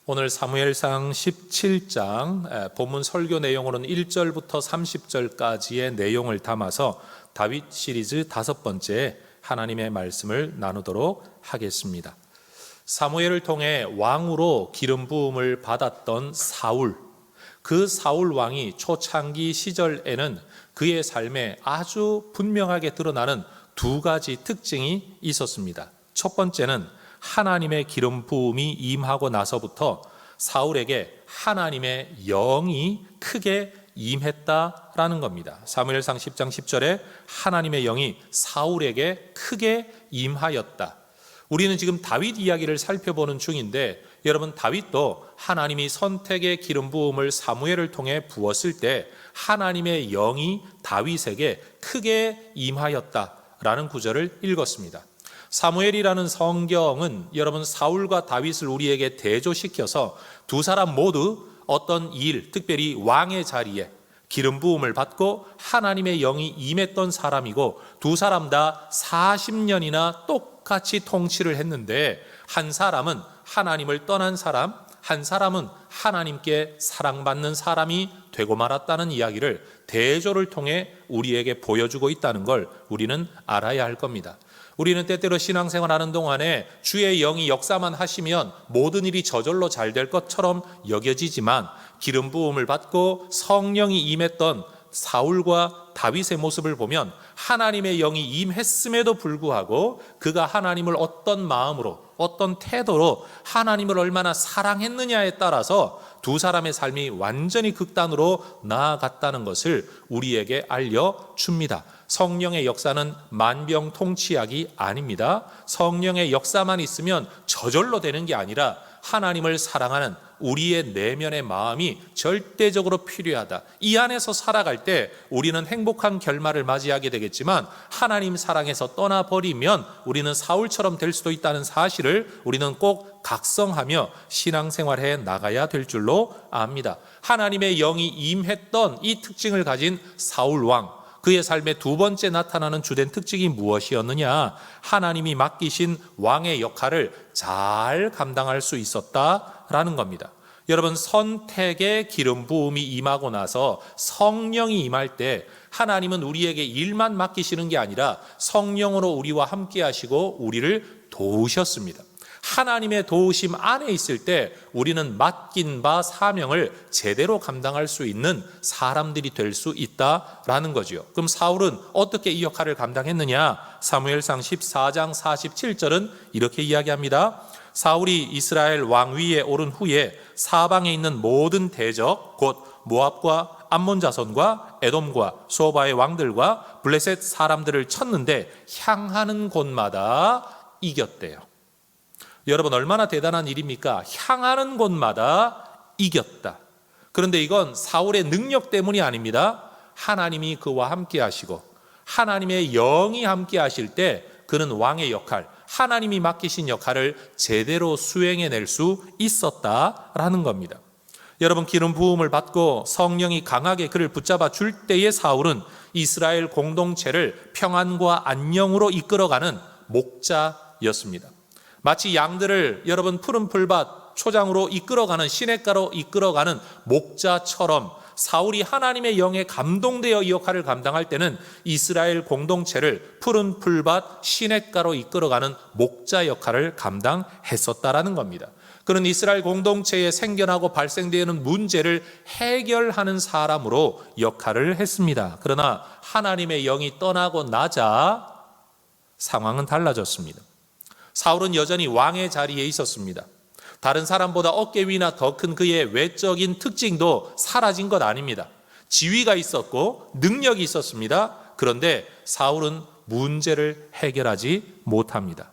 오늘 사무엘상 17장 본문 설교 내용으로는 1절부터 30절까지의 내용을 담아서 다윗 시리즈 5번째 하나님의 말씀을 나누도록 하겠습니다. 사무엘을 통해 왕으로 기름 부음을 받았던 사울, 그 사울 왕이 초창기 시절에는 그의 삶에 아주 분명하게 드러나는 두 가지 특징이 있었습니다. 첫 번째는 하나님의 기름 부음이 임하고 나서부터 사울에게 하나님의 영이 크게 임했다라는 겁니다. 사무엘상 10장 10절에 하나님의 영이 사울에게 크게 임하였다. 우리는 지금 다윗 이야기를 살펴보는 중인데, 여러분, 다윗도 하나님이 선택의 기름 부음을 사무엘을 통해 부었을 때 하나님의 영이 다윗에게 크게 임하였다라는 구절을 읽었습니다. 사무엘이라는 성경은 여러분 사울과 다윗을 우리에게 대조시켜서 두 사람 모두 어떤 일, 특별히 왕의 자리에 기름 부음을 받고 하나님의 영이 임했던 사람이고, 두 사람 다 40년이나 똑같이 통치를 했는데, 한 사람은 하나님을 떠난 사람, 한 사람은 하나님께 사랑받는 사람이 되고 말았다는 이야기를 대조를 통해 우리에게 보여주고 있다는 걸 우리는 알아야 할 겁니다. 우리는 때때로 신앙생활하는 동안에 주의 영이 역사만 하시면 모든 일이 저절로 잘 될 것처럼 여겨지지만, 기름 부음을 받고 성령이 임했던 사울과 다윗의 모습을 보면 하나님의 영이 임했음에도 불구하고 그가 하나님을 어떤 마음으로, 어떤 태도로 하나님을 얼마나 사랑했느냐에 따라서 두 사람의 삶이 완전히 극단으로 나아갔다는 것을 우리에게 알려줍니다. 성령의 역사는 만병통치약이 아닙니다. 성령의 역사만 있으면 저절로 되는 게 아니라 하나님을 사랑하는 우리의 내면의 마음이 절대적으로 필요하다. 이 안에서 살아갈 때 우리는 행복한 결말을 맞이하게 되겠지만, 하나님 사랑에서 떠나버리면 우리는 사울처럼 될 수도 있다는 사실을 우리는 꼭 각성하며 신앙생활해 나가야 될 줄로 압니다. 하나님의 영이 임했던 이 특징을 가진 사울 왕, 그의 삶의 두 번째 나타나는 주된 특징이 무엇이었느냐? 하나님이 맡기신 왕의 역할을 잘 감당할 수 있었다라는 겁니다. 여러분, 선택의 기름 부음이 임하고 나서 성령이 임할 때 하나님은 우리에게 일만 맡기시는 게 아니라 성령으로 우리와 함께 하시고 우리를 도우셨습니다. 하나님의 도우심 안에 있을 때 우리는 맡긴 바 사명을 제대로 감당할 수 있는 사람들이 될 수 있다라는 거죠. 그럼 사울은 어떻게 이 역할을 감당했느냐? 사무엘상 14장 47절은 이렇게 이야기합니다. 사울이 이스라엘 왕위에 오른 후에 사방에 있는 모든 대적, 곧 모압과 암몬 자손과 에돔과 소바의 왕들과 블레셋 사람들을 쳤는데 향하는 곳마다 이겼대요. 여러분, 얼마나 대단한 일입니까? 향하는 곳마다 이겼다. 그런데 이건 사울의 능력 때문이 아닙니다. 하나님이 그와 함께 하시고 하나님의 영이 함께 하실 때 그는 왕의 역할, 하나님이 맡기신 역할을 제대로 수행해낼 수 있었다라는 겁니다. 여러분, 기름 부음을 받고 성령이 강하게 그를 붙잡아 줄 때의 사울은 이스라엘 공동체를 평안과 안녕으로 이끌어가는 목자였습니다. 마치 양들을 여러분 푸른 풀밭 초장으로 이끌어가는, 시냇가로 이끌어가는 목자처럼 사울이 하나님의 영에 감동되어 이 역할을 감당할 때는 이스라엘 공동체를 푸른 풀밭 시냇가로 이끌어가는 목자 역할을 감당했었다라는 겁니다. 그는 이스라엘 공동체에 생겨나고 발생되는 문제를 해결하는 사람으로 역할을 했습니다. 그러나 하나님의 영이 떠나고 나자 상황은 달라졌습니다. 사울은 여전히 왕의 자리에 있었습니다. 다른 사람보다 어깨 위나 더 큰 그의 외적인 특징도 사라진 것 아닙니다. 지위가 있었고 능력이 있었습니다. 그런데 사울은 문제를 해결하지 못합니다.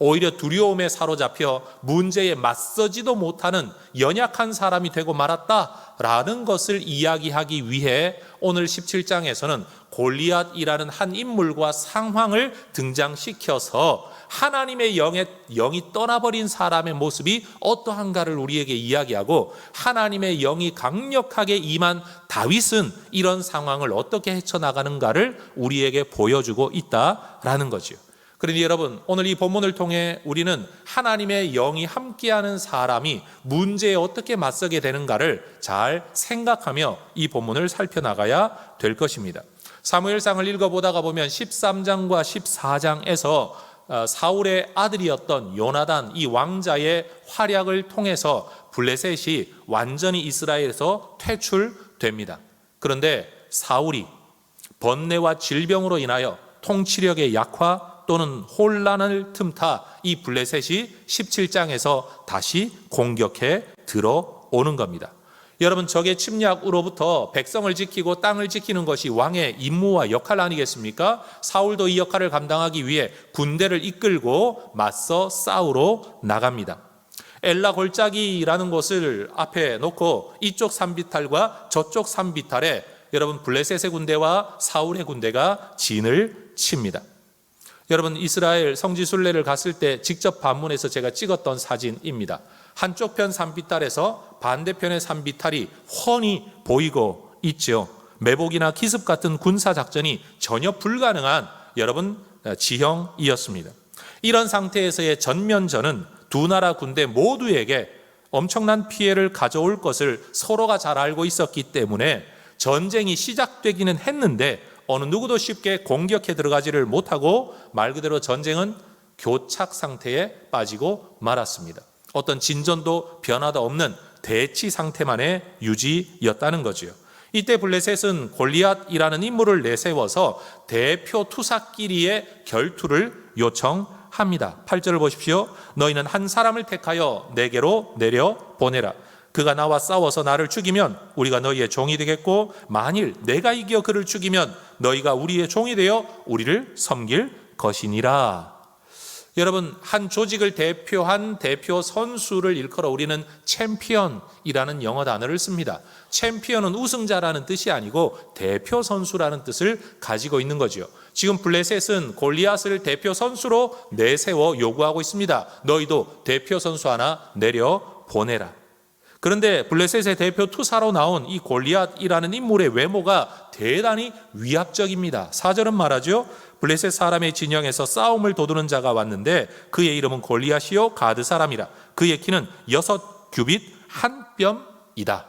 오히려 두려움에 사로잡혀 문제에 맞서지도 못하는 연약한 사람이 되고 말았다라는 것을 이야기하기 위해 오늘 17장에서는 골리앗이라는 한 인물과 상황을 등장시켜서 하나님의 영이 떠나버린 사람의 모습이 어떠한가를 우리에게 이야기하고, 하나님의 영이 강력하게 임한 다윗은 이런 상황을 어떻게 헤쳐나가는가를 우리에게 보여주고 있다라는 거죠. 그러니 여러분, 오늘 이 본문을 통해 우리는 하나님의 영이 함께하는 사람이 문제에 어떻게 맞서게 되는가를 잘 생각하며 이 본문을 살펴나가야 될 것입니다. 사무엘상을 읽어보다가 보면 13장과 14장에서 사울의 아들이었던 요나단, 이 왕자의 활약을 통해서 블레셋이 완전히 이스라엘에서 퇴출됩니다. 그런데 사울이 번뇌와 질병으로 인하여 통치력의 약화 또는 혼란을 틈타 이 블레셋이 17장에서 다시 공격해 들어오는 겁니다. 여러분, 적의 침략으로부터 백성을 지키고 땅을 지키는 것이 왕의 임무와 역할 아니겠습니까? 사울도 이 역할을 감당하기 위해 군대를 이끌고 맞서 싸우러 나갑니다. 엘라 골짜기라는 곳을 앞에 놓고 이쪽 산비탈과 저쪽 산비탈에 여러분 블레셋의 군대와 사울의 군대가 진을 칩니다. 여러분, 이스라엘 성지순례를 갔을 때 직접 방문해서 제가 찍었던 사진입니다. 한쪽 편 산비탈에서 반대편의 산비탈이 훤히 보이고 있죠. 매복이나 기습 같은 군사작전이 전혀 불가능한 여러분 지형이었습니다. 이런 상태에서의 전면전은 두 나라 군대 모두에게 엄청난 피해를 가져올 것을 서로가 잘 알고 있었기 때문에 전쟁이 시작되기는 했는데 어느 누구도 쉽게 공격해 들어가지를 못하고 말 그대로 전쟁은 교착 상태에 빠지고 말았습니다. 어떤 진전도 변화도 없는 대치 상태만의 유지였다는 거지요. 이때 블레셋은 골리앗이라는 인물을 내세워서 대표 투사끼리의 결투를 요청합니다. 8절을 보십시오. 너희는 한 사람을 택하여 내게로 내려 보내라. 그가 나와 싸워서 나를 죽이면 우리가 너희의 종이 되겠고, 만일 내가 이겨 그를 죽이면 너희가 우리의 종이 되어 우리를 섬길 것이니라. 여러분, 한 조직을 대표한 대표 선수를 일컬어 우리는 챔피언이라는 영어 단어를 씁니다. 챔피언은 우승자라는 뜻이 아니고 대표 선수라는 뜻을 가지고 있는 거죠. 지금 블레셋은 골리앗을 대표 선수로 내세워 요구하고 있습니다. 너희도 대표 선수 하나 내려 보내라. 그런데 블레셋의 대표 투사로 나온 이 골리앗이라는 인물의 외모가 대단히 위압적입니다. 4절은 말하죠. 블레셋 사람의 진영에서 싸움을 도두는 자가 왔는데 그의 이름은 골리앗이요 가드 사람이라. 그의 키는 6규빗 한 뼘이다.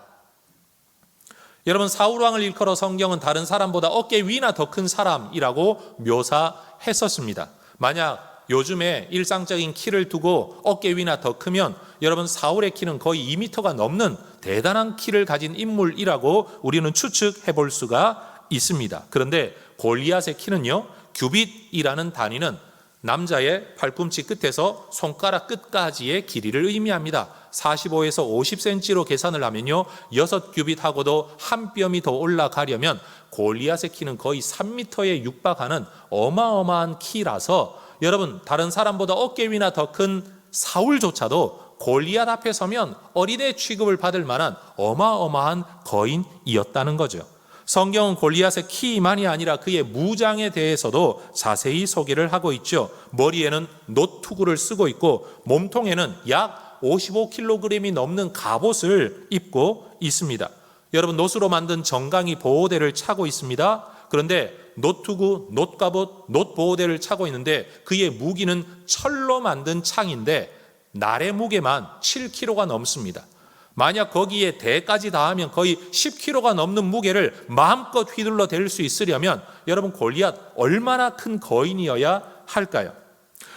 여러분, 사울 왕을 일컬어 성경은 다른 사람보다 어깨 위나 더 큰 사람이라고 묘사했었습니다. 만약 요즘에 일상적인 키를 두고 어깨 위나 더 크면 여러분, 사울의 키는 거의 2m가 넘는 대단한 키를 가진 인물이라고 우리는 추측해 볼 수가 있습니다. 그런데 골리앗의 키는요, 규빗이라는 단위는 남자의 팔꿈치 끝에서 손가락 끝까지의 길이를 의미합니다. 45에서 50cm로 계산을 하면요, 6규빗하고도 한 뼘이 더 올라가려면 골리앗의 키는 거의 3m에 육박하는 어마어마한 키라서 여러분, 다른 사람보다 어깨 위나 더 큰 사울조차도 골리앗 앞에 서면 어린애 취급을 받을 만한 어마어마한 거인이었다는 거죠. 성경은 골리앗의 키만이 아니라 그의 무장에 대해서도 자세히 소개를 하고 있죠. 머리에는 놋투구를 쓰고 있고 몸통에는 약 55kg이 넘는 갑옷을 입고 있습니다. 여러분, 놋으로 만든 정강이 보호대를 차고 있습니다. 그런데 놋투구, 놋갑옷, 놋보호대를 차고 있는데 그의 무기는 철로 만든 창인데 날의 무게만 7kg가 넘습니다. 만약 거기에 대까지 다하면 거의 10kg가 넘는 무게를 마음껏 휘둘러 댈 수 있으려면 여러분, 골리앗 얼마나 큰 거인이어야 할까요?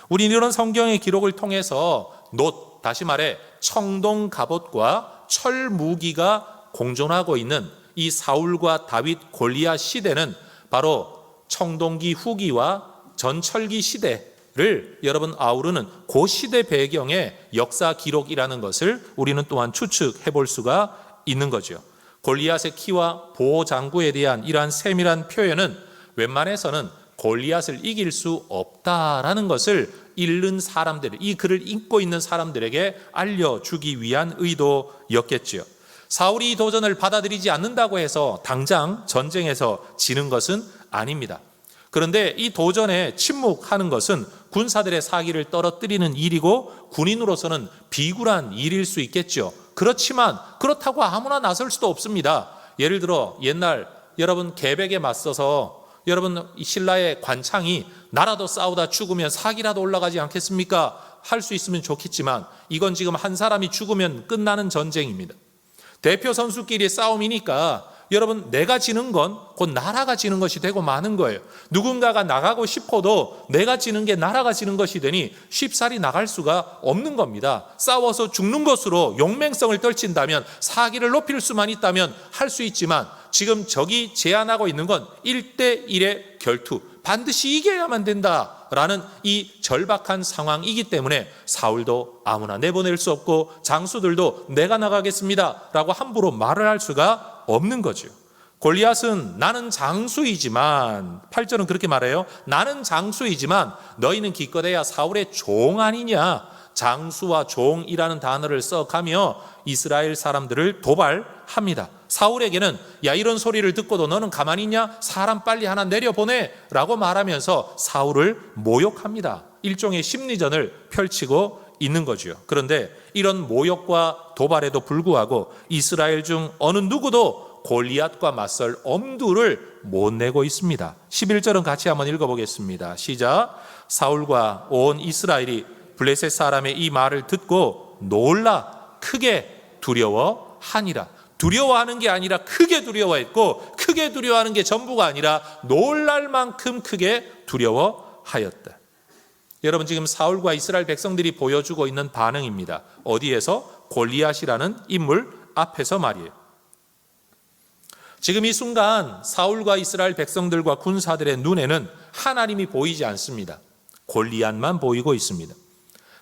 우리는 이런 성경의 기록을 통해서 놋, 다시 말해 청동 갑옷과 철 무기가 공존하고 있는 이 사울과 다윗 골리앗 시대는 바로 청동기 후기와 전철기 시대를 여러분 아우르는 그 시대 배경의 역사 기록이라는 것을 우리는 또한 추측해 볼 수가 있는 거죠. 골리앗의 키와 보호 장구에 대한 이러한 세밀한 표현은 웬만해서는 골리앗을 이길 수 없다라는 것을 읽는 사람들, 이 글을 읽고 있는 사람들에게 알려주기 위한 의도였겠지요. 사울이 이 도전을 받아들이지 않는다고 해서 당장 전쟁에서 지는 것은 아닙니다. 그런데 이 도전에 침묵하는 것은 군사들의 사기를 떨어뜨리는 일이고 군인으로서는 비굴한 일일 수 있겠죠. 그렇지만 그렇다고 아무나 나설 수도 없습니다. 예를 들어 옛날 여러분 계백에 맞서서 여러분, 이 신라의 관창이 나라도 싸우다 죽으면 사기라도 올라가지 않겠습니까? 할 수 있으면 좋겠지만 이건 지금 한 사람이 죽으면 끝나는 전쟁입니다. 대표 선수끼리 싸움이니까 여러분, 내가 지는 건 곧 나라가 지는 것이 되고 마는 거예요. 누군가가 나가고 싶어도 내가 지는 게 나라가 지는 것이 되니 쉽사리 나갈 수가 없는 겁니다. 싸워서 죽는 것으로 용맹성을 떨친다면, 사기를 높일 수만 있다면 할 수 있지만 지금 적이 제안하고 있는 건 1대1의 결투, 반드시 이겨야만 된다라는 이 절박한 상황이기 때문에 사울도 아무나 내보낼 수 없고 장수들도 내가 나가겠습니다 라고 함부로 말을 할 수가 없는 거죠. 골리앗은 나는 장수이지만, 8절은 그렇게 말해요. 나는 장수이지만 너희는 기껏해야 사울의 종 아니냐. 장수와 종이라는 단어를 써가며 이스라엘 사람들을 도발합니다. 사울에게는 야, 이런 소리를 듣고도 너는 가만히 있냐? 사람 빨리 하나 내려보내 라고 말하면서 사울을 모욕합니다. 일종의 심리전을 펼치고 있는 거죠. 그런데 이런 모욕과 도발에도 불구하고 이스라엘 중 어느 누구도 골리앗과 맞설 엄두를 못 내고 있습니다. 11절은 같이 한번 읽어보겠습니다. 시작. 사울과 온 이스라엘이 블레셋 사람의 이 말을 듣고 놀라 크게 두려워하니라. 두려워하는 게 아니라 크게 두려워했고, 크게 두려워하는 게 전부가 아니라 놀랄 만큼 크게 두려워하였다. 여러분, 지금 사울과 이스라엘 백성들이 보여주고 있는 반응입니다. 어디에서? 골리앗이라는 인물 앞에서 말이에요. 지금 이 순간 사울과 이스라엘 백성들과 군사들의 눈에는 하나님이 보이지 않습니다. 골리앗만 보이고 있습니다.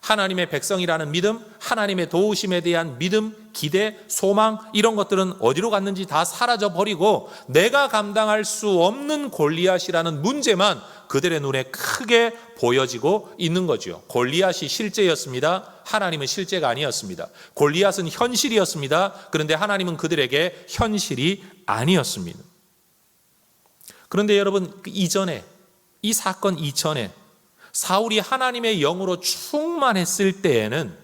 하나님의 백성이라는 믿음, 하나님의 도우심에 대한 믿음, 기대, 소망, 이런 것들은 어디로 갔는지 다 사라져 버리고 내가 감당할 수 없는 골리앗이라는 문제만 그들의 눈에 크게 보여지고 있는 거죠. 골리앗이 실제였습니다. 하나님은 실제가 아니었습니다. 골리앗은 현실이었습니다. 그런데 하나님은 그들에게 현실이 아니었습니다. 그런데 여러분, 이전에, 이 사건 이전에 사울이 하나님의 영으로 충만했을 때에는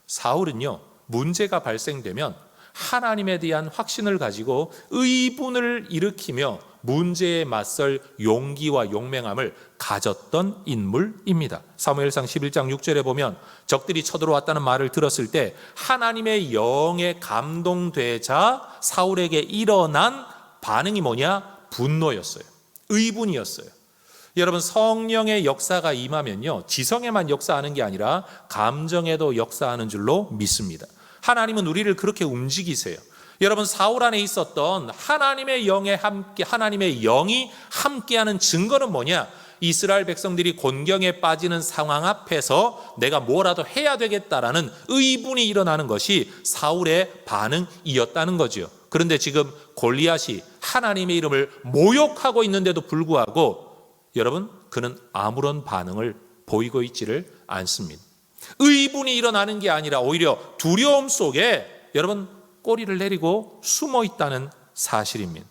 사울은요, 문제가 발생되면 하나님에 대한 확신을 가지고 의분을 일으키며 문제에 맞설 용기와 용맹함을 가졌던 인물입니다. 사무엘상 11장 6절에 보면 적들이 쳐들어왔다는 말을 들었을 때 하나님의 영에 감동되자 사울에게 일어난 반응이 뭐냐? 분노였어요. 의분이었어요. 여러분, 성령의 역사가 임하면요, 지성에만 역사하는 게 아니라 감정에도 역사하는 줄로 믿습니다. 하나님은 우리를 그렇게 움직이세요. 여러분, 사울 안에 있었던 하나님의 영이 함께하는 증거는 뭐냐? 이스라엘 백성들이 곤경에 빠지는 상황 앞에서 내가 뭐라도 해야 되겠다라는 의분이 일어나는 것이 사울의 반응이었다는 거죠. 그런데 지금 골리앗이 하나님의 이름을 모욕하고 있는데도 불구하고 여러분, 그는 아무런 반응을 보이고 있지를 않습니다. 의분이 일어나는 게 아니라 오히려 두려움 속에 여러분 꼬리를 내리고 숨어 있다는 사실입니다.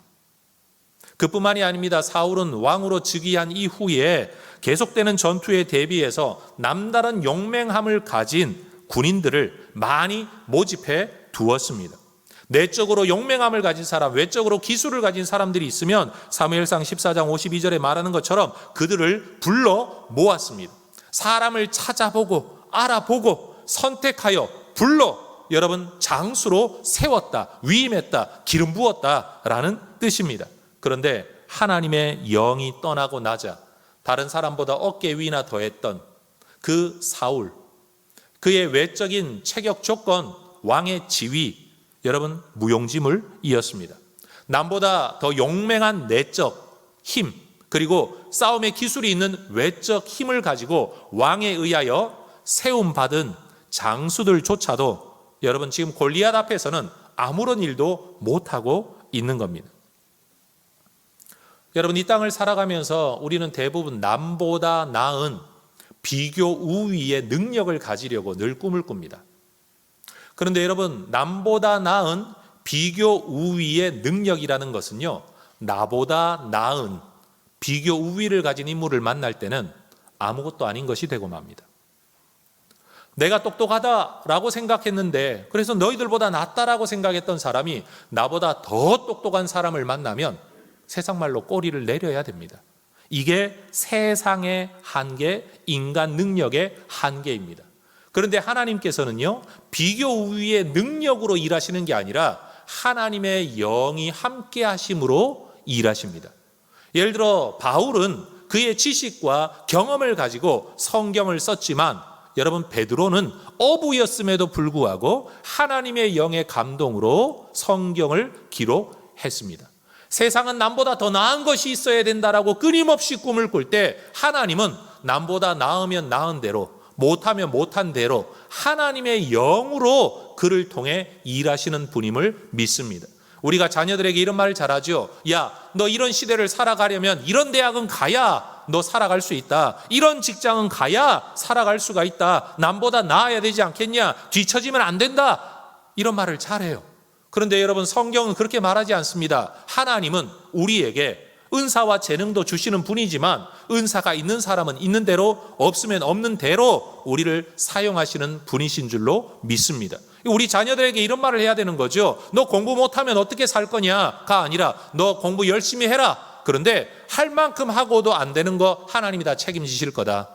그뿐만이 아닙니다. 사울은 왕으로 즉위한 이후에 계속되는 전투에 대비해서 남다른 용맹함을 가진 군인들을 많이 모집해 두었습니다. 내적으로 용맹함을 가진 사람, 외적으로 기술을 가진 사람들이 있으면 사무엘상 14장 52절에 말하는 것처럼 그들을 불러 모았습니다. 사람을 찾아보고 알아보고 선택하여 불러 여러분 장수로 세웠다, 위임했다, 기름 부었다라는 뜻입니다. 그런데 하나님의 영이 떠나고 나자 다른 사람보다 어깨 위나 더했던 그 사울, 그의 외적인 체격 조건, 왕의 지위, 여러분 무용지물이었습니다. 남보다 더 용맹한 내적 힘, 그리고 싸움의 기술이 있는 외적 힘을 가지고 왕에 의하여 세움받은 장수들조차도 여러분 지금 골리앗 앞에서는 아무런 일도 못하고 있는 겁니다. 여러분, 이 땅을 살아가면서 우리는 대부분 남보다 나은 비교 우위의 능력을 가지려고 늘 꿈을 꿉니다. 그런데 여러분, 남보다 나은 비교 우위의 능력이라는 것은요, 나보다 나은 비교 우위를 가진 인물을 만날 때는 아무것도 아닌 것이 되고 맙니다. 내가 똑똑하다라고 생각했는데, 그래서 너희들보다 낫다라고 생각했던 사람이 나보다 더 똑똑한 사람을 만나면 세상 말로 꼬리를 내려야 됩니다. 이게 세상의 한계, 인간 능력의 한계입니다. 그런데 하나님께서는요, 비교 우위의 능력으로 일하시는 게 아니라 하나님의 영이 함께 하심으로 일하십니다. 예를 들어 바울은 그의 지식과 경험을 가지고 성경을 썼지만, 여러분 베드로는 어부였음에도 불구하고 하나님의 영의 감동으로 성경을 기록했습니다. 세상은 남보다 더 나은 것이 있어야 된다라고 끊임없이 꿈을 꿀 때 하나님은 남보다 나으면 나은 대로, 못하면 못한 대로 하나님의 영으로 그를 통해 일하시는 분임을 믿습니다. 우리가 자녀들에게 이런 말을 잘하죠. 야, 너 이런 시대를 살아가려면 이런 대학은 가야 너 살아갈 수 있다. 이런 직장은 가야 살아갈 수가 있다. 남보다 나아야 되지 않겠냐? 뒤처지면 안 된다. 이런 말을 잘해요. 그런데 여러분, 성경은 그렇게 말하지 않습니다. 하나님은 우리에게 은사와 재능도 주시는 분이지만 은사가 있는 사람은 있는 대로, 없으면 없는 대로 우리를 사용하시는 분이신 줄로 믿습니다. 우리 자녀들에게 이런 말을 해야 되는 거죠. 너 공부 못하면 어떻게 살 거냐가 아니라 너 공부 열심히 해라. 그런데 할 만큼 하고도 안 되는 거 하나님이 다 책임지실 거다.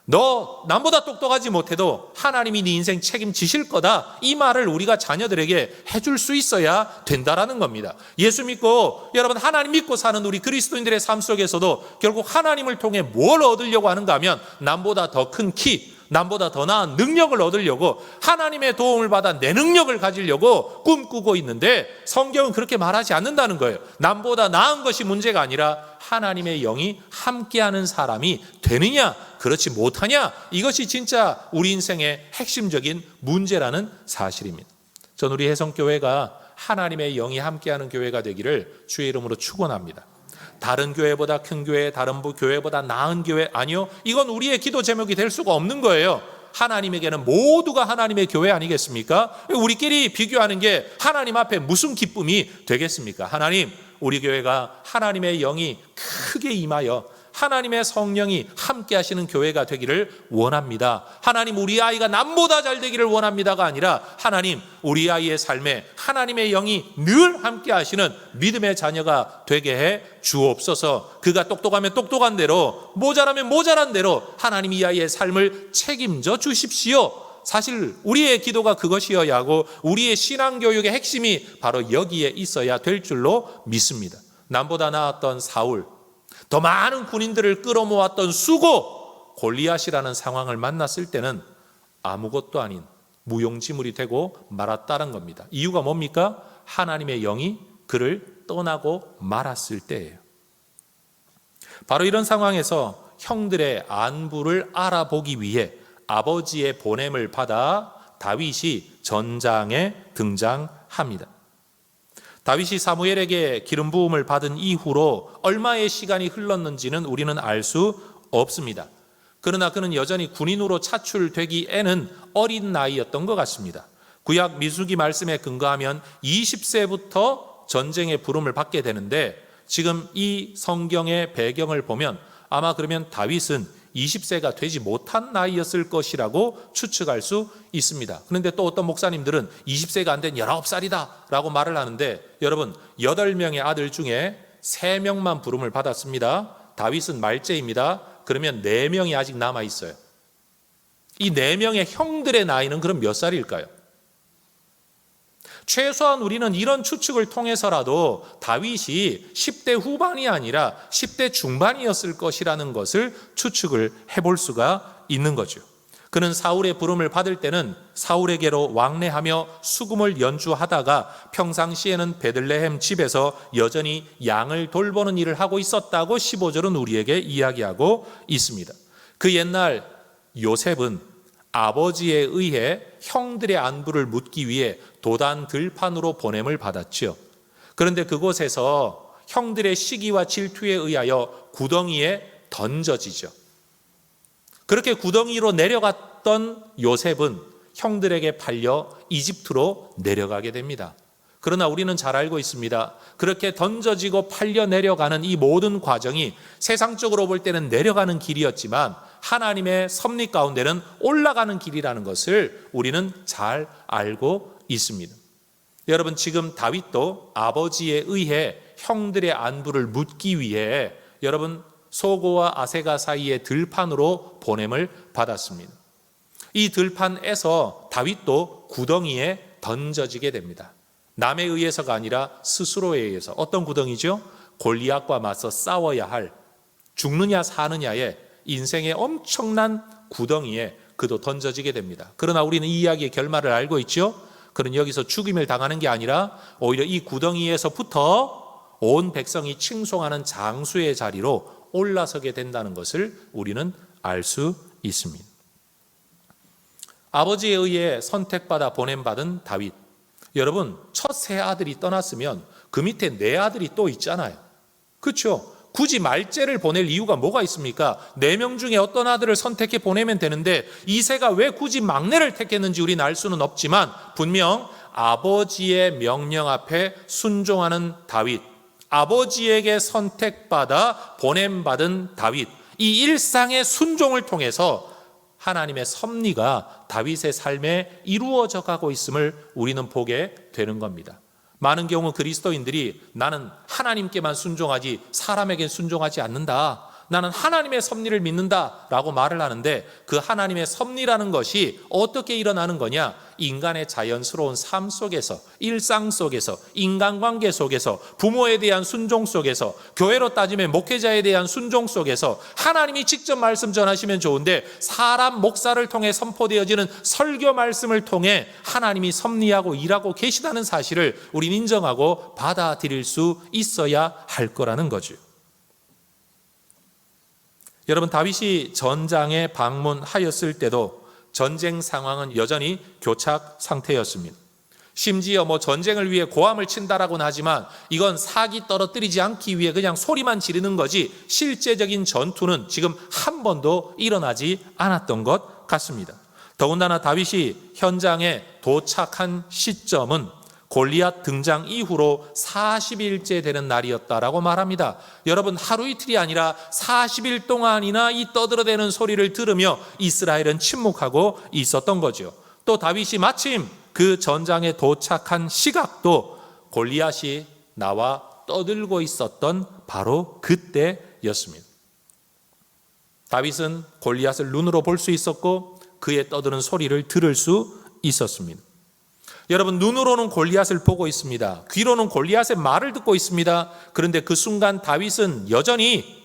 너 남보다 똑똑하지 못해도 하나님이 네 인생 책임지실 거다. 이 말을 우리가 자녀들에게 해줄 수 있어야 된다라는 겁니다. 예수 믿고, 여러분 하나님 믿고 사는 우리 그리스도인들의 삶 속에서도 결국 하나님을 통해 뭘 얻으려고 하는가 하면 남보다 더 큰 키, 남보다 더 나은 능력을 얻으려고, 하나님의 도움을 받아 내 능력을 가지려고 꿈꾸고 있는데 성경은 그렇게 말하지 않는다는 거예요. 남보다 나은 것이 문제가 아니라 하나님의 영이 함께하는 사람이 되느냐, 그렇지 못하냐, 이것이 진짜 우리 인생의 핵심적인 문제라는 사실입니다. 전 우리 혜성교회가 하나님의 영이 함께하는 교회가 되기를 주의 이름으로 축원합니다. 다른 교회보다 큰 교회, 다른 교회보다 나은 교회, 아니요, 이건 우리의 기도 제목이 될 수가 없는 거예요. 하나님에게는 모두가 하나님의 교회 아니겠습니까? 우리끼리 비교하는 게 하나님 앞에 무슨 기쁨이 되겠습니까? 하나님, 우리 교회가 하나님의 영이 크게 임하여 하나님의 성령이 함께 하시는 교회가 되기를 원합니다. 하나님, 우리 아이가 남보다 잘 되기를 원합니다가 아니라 하나님, 우리 아이의 삶에 하나님의 영이 늘 함께 하시는 믿음의 자녀가 되게 해 주옵소서. 그가 똑똑하면 똑똑한 대로, 모자라면 모자란 대로 하나님 이 아이의 삶을 책임져 주십시오. 사실 우리의 기도가 그것이어야 하고 우리의 신앙교육의 핵심이 바로 여기에 있어야 될 줄로 믿습니다. 남보다 나았던 사울, 더 많은 군인들을 끌어모았던 수고, 골리앗이라는 상황을 만났을 때는 아무것도 아닌 무용지물이 되고 말았다는 겁니다. 이유가 뭡니까? 하나님의 영이 그를 떠나고 말았을 때예요. 바로 이런 상황에서 형들의 안부를 알아보기 위해 아버지의 보냄을 받아 다윗이 전장에 등장합니다. 다윗이 사무엘에게 기름 부음을 받은 이후로 얼마의 시간이 흘렀는지는 우리는 알 수 없습니다. 그러나 그는 여전히 군인으로 차출되기에는 어린 나이였던 것 같습니다. 구약 민수기 말씀에 근거하면 20세부터 전쟁의 부름을 받게 되는데, 지금 이 성경의 배경을 보면 아마 그러면 다윗은 20세가 되지 못한 나이였을 것이라고 추측할 수 있습니다. 그런데 또 어떤 목사님들은 20세가 안 된 19살이다 라고 말을 하는데, 여러분 8명의 아들 중에 3명만 부름을 받았습니다. 다윗은 말째입니다. 그러면 4명이 아직 남아 있어요. 이 4명의 형들의 나이는 그럼 몇 살일까요? 최소한 우리는 이런 추측을 통해서라도 다윗이 10대 후반이 아니라 10대 중반이었을 것이라는 것을 추측을 해볼 수가 있는 거죠. 그는 사울의 부름을 받을 때는 사울에게로 왕래하며 수금을 연주하다가 평상시에는 베들레헴 집에서 여전히 양을 돌보는 일을 하고 있었다고 15절은 우리에게 이야기하고 있습니다. 그 옛날 요셉은 아버지에 의해 형들의 안부를 묻기 위해 도단 들판으로 보냄을 받았죠. 그런데 그곳에서 형들의 시기와 질투에 의하여 구덩이에 던져지죠. 그렇게 구덩이로 내려갔던 요셉은 형들에게 팔려 이집트로 내려가게 됩니다. 그러나 우리는 잘 알고 있습니다. 그렇게 던져지고 팔려 내려가는 이 모든 과정이 세상적으로 볼 때는 내려가는 길이었지만 하나님의 섭리 가운데는 올라가는 길이라는 것을 우리는 잘 알고 있습니다. 여러분, 지금 다윗도 아버지에 의해 형들의 안부를 묻기 위해 여러분 소고와 아세가 사이의 들판으로 보냄을 받았습니다. 이 들판에서 다윗도 구덩이에 던져지게 됩니다. 남에 의해서가 아니라 스스로에 의해서. 어떤 구덩이죠? 골리앗과 맞서 싸워야 할, 죽느냐 사느냐의 인생의 엄청난 구덩이에 그도 던져지게 됩니다. 그러나 우리는 이 이야기의 결말을 알고 있죠. 그는 여기서 죽임을 당하는 게 아니라 오히려 이 구덩이에서부터 온 백성이 칭송하는 장수의 자리로 올라서게 된다는 것을 우리는 알 수 있습니다. 아버지에 의해 선택받아 보냄받은 다윗. 여러분, 첫 세 아들이 떠났으면 그 밑에 네 아들이 또 있잖아요. 그렇죠? 굳이 말째를 보낼 이유가 뭐가 있습니까? 4명 중에 어떤 아들을 선택해 보내면 되는데 이세가 왜 굳이 막내를 택했는지 우리는 알 수는 없지만 분명 아버지의 명령 앞에 순종하는 다윗, 아버지에게 선택받아 보냄받은 다윗, 이 일상의 순종을 통해서 하나님의 섭리가 다윗의 삶에 이루어져 가고 있음을 우리는 보게 되는 겁니다. 많은 경우 그리스도인들이 나는 하나님께만 순종하지 사람에게 순종하지 않는다, 나는 하나님의 섭리를 믿는다 라고 말을 하는데, 그 하나님의 섭리라는 것이 어떻게 일어나는 거냐? 인간의 자연스러운 삶 속에서, 일상 속에서, 인간관계 속에서, 부모에 대한 순종 속에서, 교회로 따지면 목회자에 대한 순종 속에서, 하나님이 직접 말씀 전하시면 좋은데 사람 목사를 통해 선포되어지는 설교 말씀을 통해 하나님이 섭리하고 일하고 계시다는 사실을 우린 인정하고 받아들일 수 있어야 할 거라는 거죠. 여러분, 다윗이 전장에 방문하였을 때도 전쟁 상황은 여전히 교착 상태였습니다. 심지어 전쟁을 위해 고함을 친다라고는 하지만 이건 사기 떨어뜨리지 않기 위해 그냥 소리만 지르는 거지 실제적인 전투는 지금 한 번도 일어나지 않았던 것 같습니다. 더군다나 다윗이 현장에 도착한 시점은 골리앗 등장 이후로 40일째 되는 날이었다라고 말합니다. 여러분, 하루 이틀이 아니라 40일 동안이나 이 떠들어대는 소리를 들으며 이스라엘은 침묵하고 있었던 거죠. 또 다윗이 마침 그 전장에 도착한 시각도 골리앗이 나와 떠들고 있었던 바로 그때였습니다. 다윗은 골리앗을 눈으로 볼 수 있었고 그의 떠드는 소리를 들을 수 있었습니다. 여러분, 눈으로는 골리앗을 보고 있습니다. 귀로는 골리앗의 말을 듣고 있습니다. 그런데 그 순간 다윗은 여전히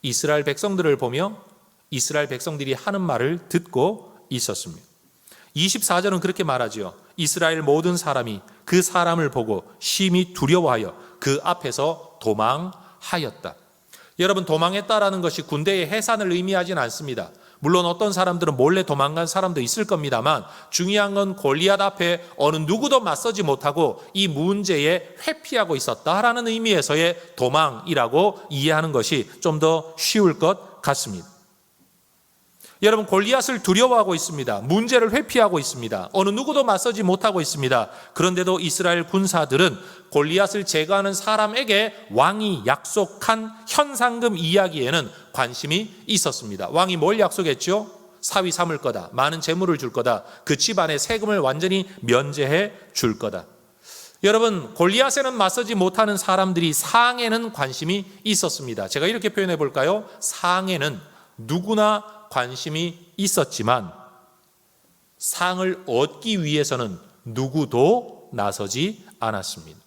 이스라엘 백성들을 보며 이스라엘 백성들이 하는 말을 듣고 있었습니다. 24절은 그렇게 말하죠. 이스라엘 모든 사람이 그 사람을 보고 심히 두려워하여 그 앞에서 도망하였다. 여러분, 도망했다라는 것이 군대의 해산을 의미하지는 않습니다. 물론 어떤 사람들은 몰래 도망간 사람도 있을 겁니다만 중요한 건 골리앗 앞에 어느 누구도 맞서지 못하고 이 문제에 회피하고 있었다라는 의미에서의 도망이라고 이해하는 것이 좀 더 쉬울 것 같습니다. 여러분, 골리앗을 두려워하고 있습니다. 문제를 회피하고 있습니다. 어느 누구도 맞서지 못하고 있습니다. 그런데도 이스라엘 군사들은 골리앗을 제거하는 사람에게 왕이 약속한 현상금 이야기에는 관심이 있었습니다. 왕이 뭘 약속했죠? 사위 삼을 거다, 많은 재물을 줄 거다, 그 집안의 세금을 완전히 면제해 줄 거다. 여러분, 골리앗에는 맞서지 못하는 사람들이 상에는 관심이 있었습니다. 제가 이렇게 표현해 볼까요? 상에는 누구나 관심이 있었지만 상을 얻기 위해서는 누구도 나서지 않았습니다.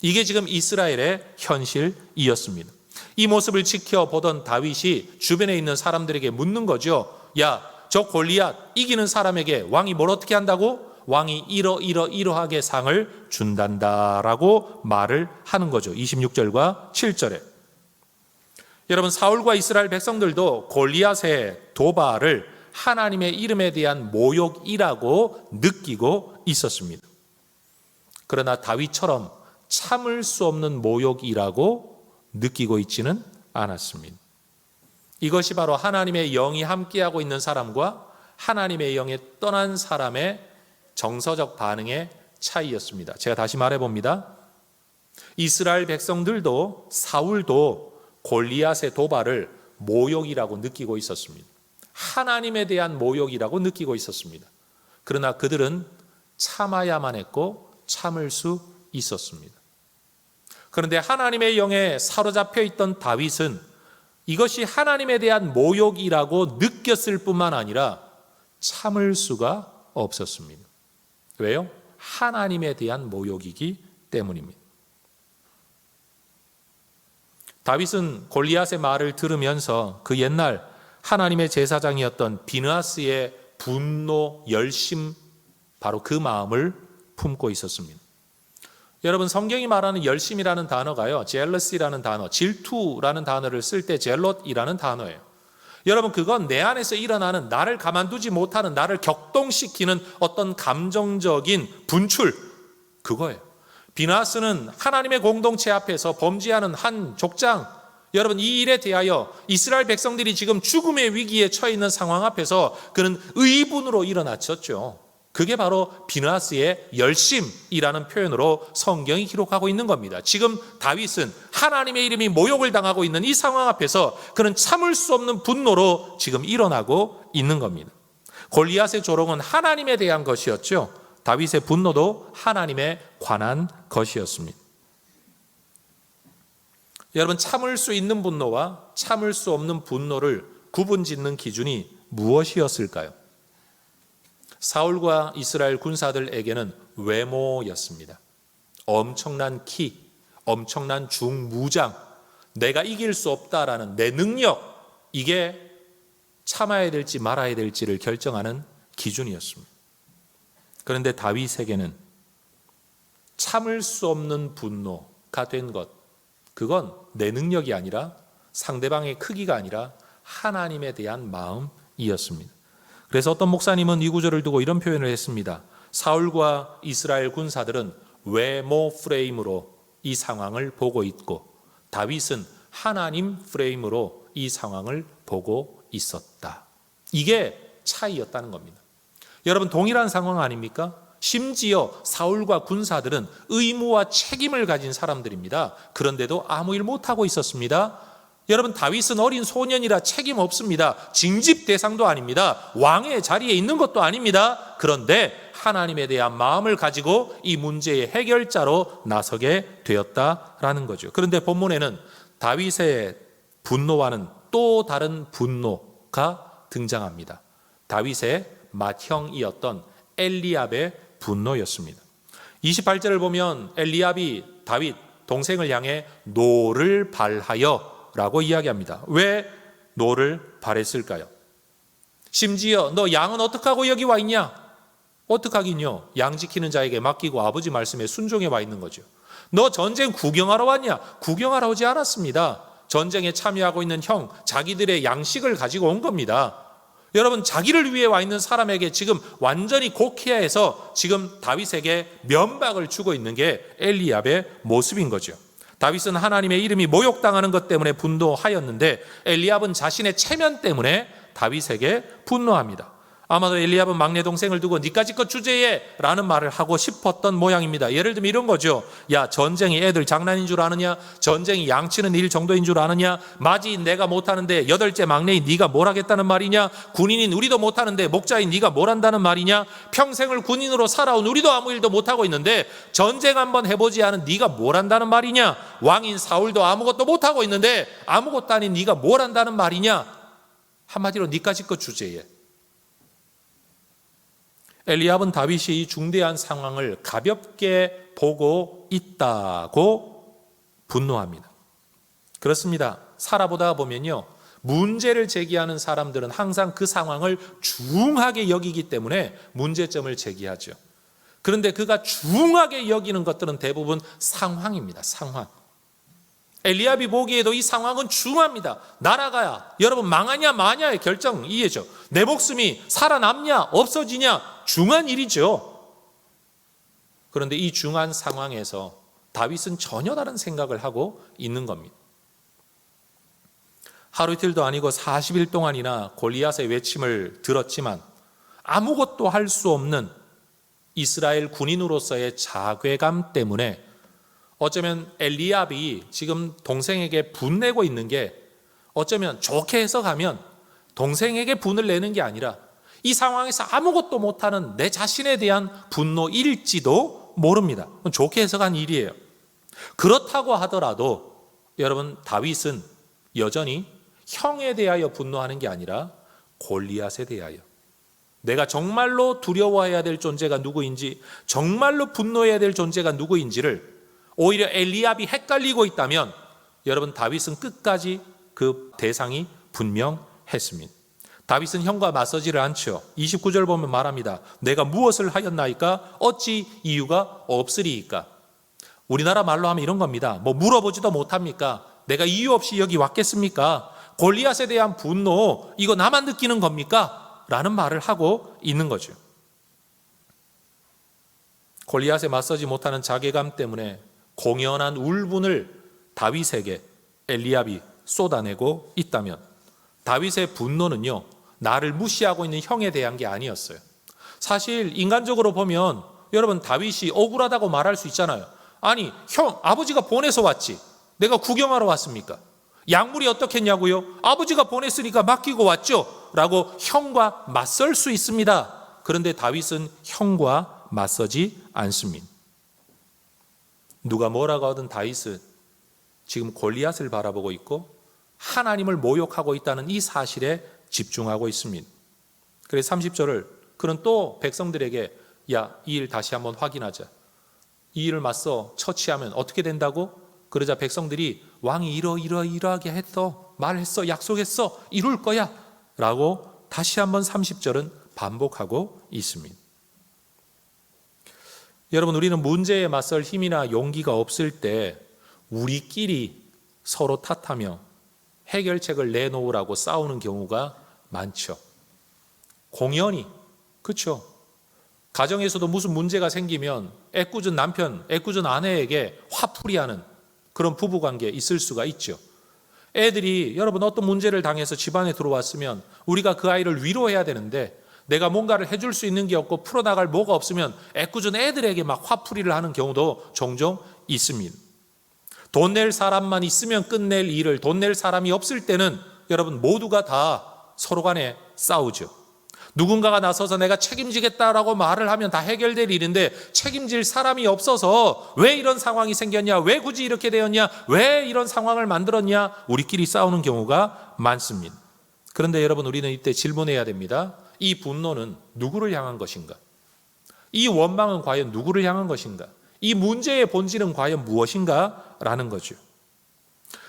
이게 지금 이스라엘의 현실이었습니다. 이 모습을 지켜보던 다윗이 주변에 있는 사람들에게 묻는 거죠. 야, 저 골리앗 이기는 사람에게 왕이 뭘 어떻게 한다고? 왕이 이러하게 상을 준단다라고 말을 하는 거죠. 26절과 7절에. 여러분, 사울과 이스라엘 백성들도 골리앗의 도발을 하나님의 이름에 대한 모욕이라고 느끼고 있었습니다. 그러나 다윗처럼 참을 수 없는 모욕이라고 느끼고 있지는 않았습니다. 이것이 바로 하나님의 영이 함께하고 있는 사람과 하나님의 영에 떠난 사람의 정서적 반응의 차이였습니다. 제가 다시 말해봅니다. 이스라엘 백성들도 사울도 골리앗의 도발을 모욕이라고 느끼고 있었습니다. 하나님에 대한 모욕이라고 느끼고 있었습니다. 그러나 그들은 참아야만 했고 참을 수 있었습니다. 그런데 하나님의 영에 사로잡혀 있던 다윗은 이것이 하나님에 대한 모욕이라고 느꼈을 뿐만 아니라 참을 수가 없었습니다. 왜요? 하나님에 대한 모욕이기 때문입니다. 다윗은 골리앗의 말을 들으면서 그 옛날 하나님의 제사장이었던 비느하스의 분노, 열심, 바로 그 마음을 품고 있었습니다. 여러분, 성경이 말하는 열심이라는 단어가요, jealousy라는 단어, 질투라는 단어를 쓸 때 zealot이라는 단어예요. 여러분, 그건 내 안에서 일어나는, 나를 가만두지 못하는, 나를 격동시키는 어떤 감정적인 분출, 그거예요. 비느하스는 하나님의 공동체 앞에서 범죄하는 한 족장, 여러분, 이 일에 대하여 이스라엘 백성들이 지금 죽음의 위기에 처해 있는 상황 앞에서 그는 의분으로 일어났었죠. 그게 바로 비느하스의 열심이라는 표현으로 성경이 기록하고 있는 겁니다. 지금 다윗은 하나님의 이름이 모욕을 당하고 있는 이 상황 앞에서 그는 참을 수 없는 분노로 지금 일어나고 있는 겁니다. 골리앗의 조롱은 하나님에 대한 것이었죠. 다윗의 분노도 하나님에 관한 것이었습니다. 여러분, 참을 수 있는 분노와 참을 수 없는 분노를 구분짓는 기준이 무엇이었을까요? 사울과 이스라엘 군사들에게는 외모였습니다. 엄청난 키, 엄청난 중무장, 내가 이길 수 없다라는 내 능력, 이게 참아야 될지 말아야 될지를 결정하는 기준이었습니다. 그런데 다윗에게는 참을 수 없는 분노가 된 것, 그건 내 능력이 아니라 상대방의 크기가 아니라 하나님에 대한 마음이었습니다. 그래서 어떤 목사님은 이 구절을 두고 이런 표현을 했습니다. 사울과 이스라엘 군사들은 외모 프레임으로 이 상황을 보고 있고 다윗은 하나님 프레임으로 이 상황을 보고 있었다. 이게 차이였다는 겁니다. 여러분, 동일한 상황 아닙니까? 심지어 사울과 군사들은 의무와 책임을 가진 사람들입니다. 그런데도 아무 일 못하고 있었습니다. 여러분, 다윗은 어린 소년이라 책임 없습니다. 징집 대상도 아닙니다. 왕의 자리에 있는 것도 아닙니다. 그런데 하나님에 대한 마음을 가지고 이 문제의 해결자로 나서게 되었다라는 거죠. 그런데 본문에는 다윗의 분노와는 또 다른 분노가 등장합니다. 다윗의 맏형이었던 엘리압의 분노였습니다. 28절을 보면 엘리압이 다윗 동생을 향해 노를 발하여 라고 이야기합니다. 왜 노를 발했을까요? 심지어 너 양은 어떡하고 여기 와 있냐? 어떡하긴요. 양 지키는 자에게 맡기고 아버지 말씀에 순종해 와 있는 거죠. 너 전쟁 구경하러 왔냐? 구경하러 오지 않았습니다. 전쟁에 참여하고 있는 형, 자기들의 양식을 가지고 온 겁니다. 여러분, 자기를 위해 와 있는 사람에게 지금 완전히 곡해해서 지금 다윗에게 면박을 주고 있는 게 엘리압의 모습인 거죠. 다윗은 하나님의 이름이 모욕당하는 것 때문에 분노하였는데 엘리압은 자신의 체면 때문에 다윗에게 분노합니다. 아마도 엘리압은 막내 동생을 두고 니까짓 것 주제에 라는 말을 하고 싶었던 모양입니다. 예를 들면 이런 거죠. 야, 전쟁이 애들 장난인 줄 아느냐? 전쟁이 양치는 일 정도인 줄 아느냐? 마지인 내가 못하는데 여덟째 막내인 네가 뭘 하겠다는 말이냐? 군인인 우리도 못하는데 목자인 네가 뭘 한다는 말이냐? 평생을 군인으로 살아온 우리도 아무 일도 못하고 있는데 전쟁 한번 해보지 않은 네가 뭘 한다는 말이냐? 왕인 사울도 아무것도 못하고 있는데 아무것도 아닌 네가 뭘 한다는 말이냐? 한마디로 니까짓 것 주제에 엘리압은 다윗이 이 중대한 상황을 가볍게 보고 있다고 분노합니다. 그렇습니다. 살아보다 보면요, 문제를 제기하는 사람들은 항상 그 상황을 중하게 여기기 때문에 문제점을 제기하죠. 그런데 그가 중하게 여기는 것들은 대부분 상황입니다. 상황. 엘리압이 보기에도 이 상황은 중합니다. 나라가 여러분 망하냐 마냐의 결정 이해죠. 내 목숨이 살아남냐 없어지냐 중한 일이죠. 그런데 이 중한 상황에서 다윗은 전혀 다른 생각을 하고 있는 겁니다. 하루 이틀도 아니고 40일 동안이나 골리앗의 외침을 들었지만 아무것도 할 수 없는 이스라엘 군인으로서의 자괴감 때문에 어쩌면 엘리압이 지금 동생에게 분내고 있는 게 어쩌면 좋게 해석하면 동생에게 분을 내는 게 아니라 이 상황에서 아무것도 못하는 내 자신에 대한 분노일지도 모릅니다. 좋게 해석한 일이에요. 그렇다고 하더라도 여러분, 다윗은 여전히 형에 대하여 분노하는 게 아니라 골리앗에 대하여, 내가 정말로 두려워해야 될 존재가 누구인지, 정말로 분노해야 될 존재가 누구인지를 오히려 엘리압이 헷갈리고 있다면 여러분, 다윗은 끝까지 그 대상이 분명했습니다. 다윗은 형과 맞서지를 않죠. 29절 보면 말합니다. 내가 무엇을 하였나이까? 어찌 이유가 없으리이까? 우리나라 말로 하면 이런 겁니다. 뭐 물어보지도 못합니까? 내가 이유 없이 여기 왔겠습니까? 골리앗에 대한 분노, 이거 나만 느끼는 겁니까? 라는 말을 하고 있는 거죠. 골리앗에 맞서지 못하는 자괴감 때문에 공연한 울분을 다윗에게 엘리압이 쏟아내고 있다면, 다윗의 분노는요, 나를 무시하고 있는 형에 대한 게 아니었어요. 사실 인간적으로 보면 여러분, 다윗이 억울하다고 말할 수 있잖아요. 아니, 아버지가 보내서 왔지, 내가 구경하러 왔습니까? 약물이 어떻겠냐고요? 아버지가 보냈으니까 맡기고 왔죠 라고 형과 맞설 수 있습니다. 그런데 다윗은 형과 맞서지 않습니다. 누가 뭐라고 하든 다윗은 지금 골리앗을 바라보고 있고 하나님을 모욕하고 있다는 이 사실에 집중하고 있습니다. 그래서 30절을 그는 또 백성들에게, 야, 이 일 다시 한번 확인하자. 이 일을 맞서 처치하면 어떻게 된다고? 그러자 백성들이 왕이 이러하게 했어, 말했어, 약속했어, 이룰 거야 라고 다시 한번 30절은 반복하고 있습니다. 여러분, 우리는 문제에 맞설 힘이나 용기가 없을 때 우리끼리 서로 탓하며 해결책을 내놓으라고 싸우는 경우가 많죠. 공연히, 그렇죠? 가정에서도 무슨 문제가 생기면 애꿎은 남편, 애꿎은 아내에게 화풀이하는 그런 부부관계 있을 수가 있죠. 애들이 여러분 어떤 문제를 당해서 집안에 들어왔으면 우리가 그 아이를 위로해야 되는데 내가 뭔가를 해줄 수 있는 게 없고 풀어나갈 뭐가 없으면 애꿎은 애들에게 막 화풀이를 하는 경우도 종종 있습니다. 돈 낼 사람만 있으면 끝낼 일을 돈 낼 사람이 없을 때는 여러분 모두가 다 서로 간에 싸우죠. 누군가가 나서서 내가 책임지겠다라고 말을 하면 다 해결될 일인데 책임질 사람이 없어서 왜 이런 상황이 생겼냐, 왜 굳이 이렇게 되었냐, 왜 이런 상황을 만들었냐, 우리끼리 싸우는 경우가 많습니다. 그런데 여러분, 우리는 이때 질문해야 됩니다. 이 분노는 누구를 향한 것인가? 이 원망은 과연 누구를 향한 것인가? 이 문제의 본질은 과연 무엇인가? 라는 거죠.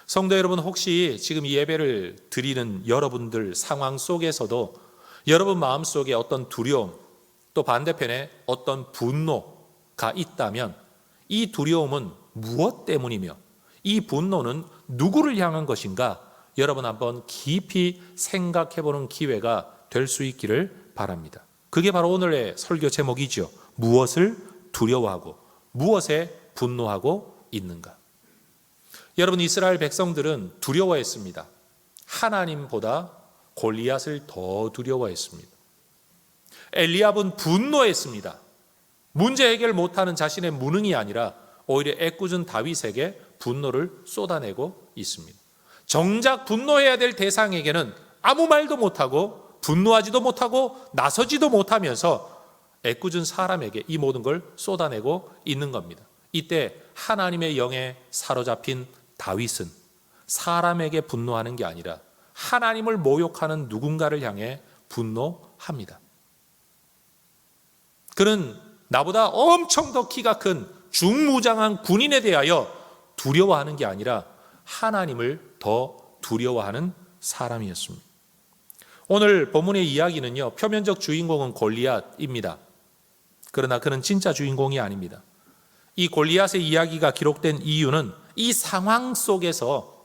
성도 여러분, 혹시 지금 이 예배를 드리는 여러분들 상황 속에서도 여러분 마음속에 어떤 두려움, 또 반대편에 어떤 분노가 있다면 이 두려움은 무엇 때문이며 이 분노는 누구를 향한 것인가? 여러분 한번 깊이 생각해보는 기회가 될 수 있기를 바랍니다. 그게 바로 오늘의 설교 제목이죠. 무엇을 두려워하고 무엇에 분노하고 있는가? 여러분, 이스라엘 백성들은 두려워했습니다. 하나님보다 골리앗을 더 두려워했습니다. 엘리압은 분노했습니다. 문제 해결 못하는 자신의 무능이 아니라 오히려 애꿎은 다윗에게 분노를 쏟아내고 있습니다. 정작 분노해야 될 대상에게는 아무 말도 못하고 분노하지도 못하고 나서지도 못하면서 애꿎은 사람에게 이 모든 걸 쏟아내고 있는 겁니다. 이때 하나님의 영에 사로잡힌 다윗은 사람에게 분노하는 게 아니라 하나님을 모욕하는 누군가를 향해 분노합니다. 그는 나보다 엄청 더 키가 큰 중무장한 군인에 대하여 두려워하는 게 아니라 하나님을 더 두려워하는 사람이었습니다. 오늘 본문의 이야기는요, 표면적 주인공은 골리앗입니다. 그러나 그는 진짜 주인공이 아닙니다. 이 골리앗의 이야기가 기록된 이유는 이 상황 속에서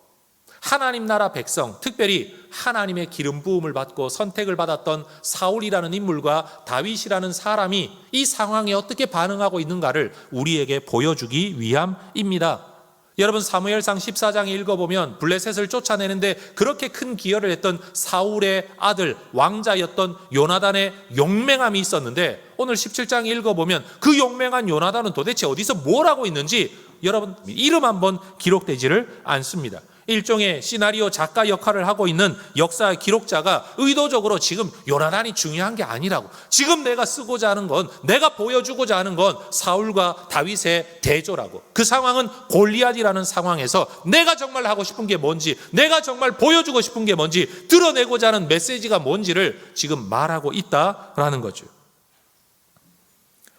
하나님 나라 백성, 특별히 하나님의 기름 부음을 받고 선택을 받았던 사울이라는 인물과 다윗이라는 사람이 이 상황에 어떻게 반응하고 있는가를 우리에게 보여주기 위함입니다. 여러분, 사무엘상 14장에 읽어보면 블레셋을 쫓아내는데 그렇게 큰 기여를 했던 사울의 아들 왕자였던 요나단의 용맹함이 있었는데 오늘 17장 읽어보면 그 용맹한 요나단은 도대체 어디서 뭘 하고 있는지 여러분 이름 한번 기록되지를 않습니다. 일종의 시나리오 작가 역할을 하고 있는 역사 기록자가 의도적으로 지금 요나단이 중요한 게 아니라고, 지금 내가 쓰고자 하는 건, 내가 보여주고자 하는 건 사울과 다윗의 대조라고, 그 상황은 골리앗이라는 상황에서 내가 정말 하고 싶은 게 뭔지, 내가 정말 보여주고 싶은 게 뭔지, 드러내고자 하는 메시지가 뭔지를 지금 말하고 있다라는 거죠.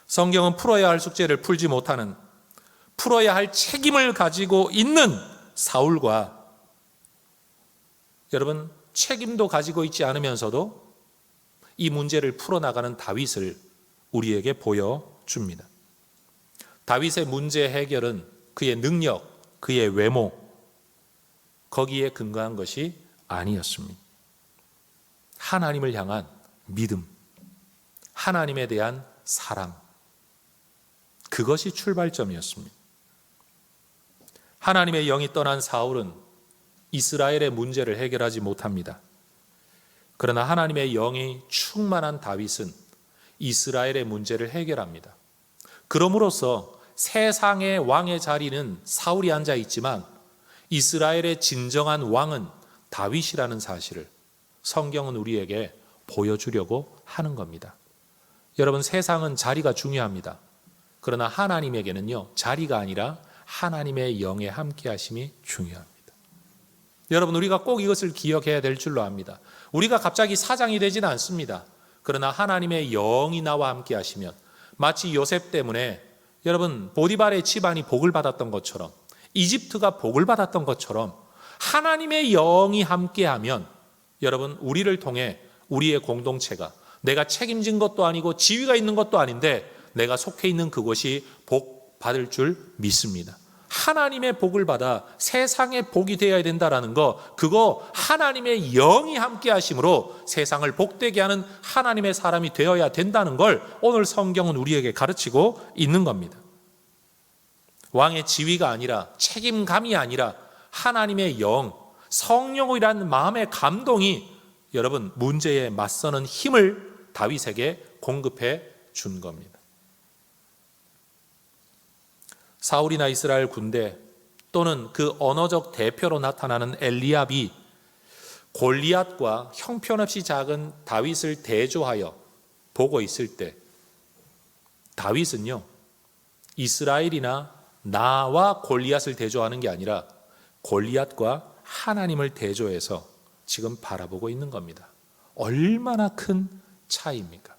성경은 풀어야 할 숙제를 풀지 못하는, 풀어야 할 책임을 가지고 있는 사울과 여러분 책임도 가지고 있지 않으면서도 이 문제를 풀어나가는 다윗을 우리에게 보여줍니다. 다윗의 문제 해결은 그의 능력, 그의 외모, 거기에 근거한 것이 아니었습니다. 하나님을 향한 믿음, 하나님에 대한 사랑, 그것이 출발점이었습니다. 하나님의 영이 떠난 사울은 이스라엘의 문제를 해결하지 못합니다. 그러나 하나님의 영이 충만한 다윗은 이스라엘의 문제를 해결합니다. 그럼으로써 세상의 왕의 자리는 사울이 앉아 있지만 이스라엘의 진정한 왕은 다윗이라는 사실을 성경은 우리에게 보여주려고 하는 겁니다. 여러분, 세상은 자리가 중요합니다. 그러나 하나님에게는요, 자리가 아니라 하나님의 영의 함께 하심이 중요합니다. 여러분, 우리가 꼭 이것을 기억해야 될 줄로 압니다. 우리가 갑자기 사장이 되지는 않습니다. 그러나 하나님의 영이 나와 함께 하시면, 마치 요셉 때문에 여러분 보디발의 집안이 복을 받았던 것처럼, 이집트가 복을 받았던 것처럼 하나님의 영이 함께하면 여러분 우리를 통해 우리의 공동체가, 내가 책임진 것도 아니고 지위가 있는 것도 아닌데 내가 속해 있는 그곳이 복 받을 줄 믿습니다. 하나님의 복을 받아 세상의 복이 되어야 된다라는 거, 그거 하나님의 영이 함께 하심으로 세상을 복되게 하는 하나님의 사람이 되어야 된다는 걸 오늘 성경은 우리에게 가르치고 있는 겁니다. 왕의 지위가 아니라, 책임감이 아니라 하나님의 영, 성령이라는 마음의 감동이 여러분 문제에 맞서는 힘을 다윗에게 공급해 준 겁니다. 사울이나 이스라엘 군대 또는 그 언어적 대표로 나타나는 엘리압이 골리앗과 형편없이 작은 다윗을 대조하여 보고 있을 때 다윗은요, 이스라엘이나 나와 골리앗을 대조하는 게 아니라 골리앗과 하나님을 대조해서 지금 바라보고 있는 겁니다. 얼마나 큰 차이입니까?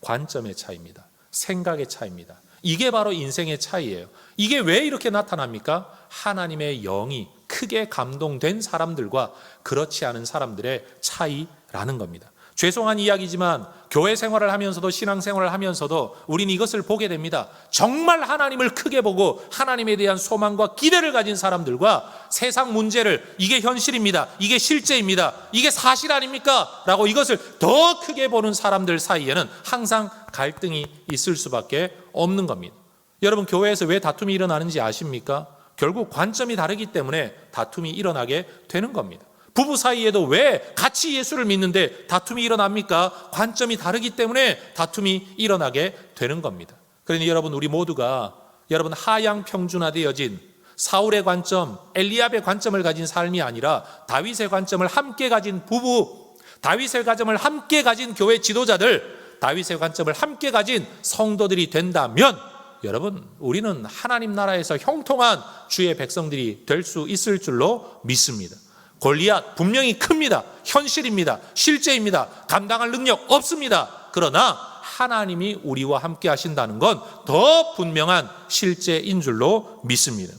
관점의 차이입니다. 생각의 차이입니다. 이게 바로 인생의 차이예요. 이게 왜 이렇게 나타납니까? 하나님의 영이 크게 감동된 사람들과 그렇지 않은 사람들의 차이라는 겁니다. 죄송한 이야기지만 교회 생활을 하면서도 신앙생활을 하면서도 우리는 이것을 보게 됩니다. 정말 하나님을 크게 보고 하나님에 대한 소망과 기대를 가진 사람들과 세상 문제를, 이게 현실입니다, 이게 실제입니다, 이게 사실 아닙니까? 라고 이것을 더 크게 보는 사람들 사이에는 항상 갈등이 있을 수밖에 없는 겁니다. 여러분, 교회에서 왜 다툼이 일어나는지 아십니까? 결국 관점이 다르기 때문에 다툼이 일어나게 되는 겁니다. 부부 사이에도 왜 같이 예수를 믿는데 다툼이 일어납니까? 관점이 다르기 때문에 다툼이 일어나게 되는 겁니다. 그러니 여러분, 우리 모두가 여러분 하향 평준화되어진 사울의 관점, 엘리압의 관점을 가진 삶이 아니라 다윗의 관점을 함께 가진 부부, 다윗의 관점을 함께 가진 교회 지도자들, 다윗의 관점을 함께 가진 성도들이 된다면 여러분, 우리는 하나님 나라에서 형통한 주의 백성들이 될 수 있을 줄로 믿습니다. 골리앗 분명히 큽니다. 현실입니다. 실제입니다. 감당할 능력 없습니다. 그러나 하나님이 우리와 함께 하신다는 건 더 분명한 실제인 줄로 믿습니다.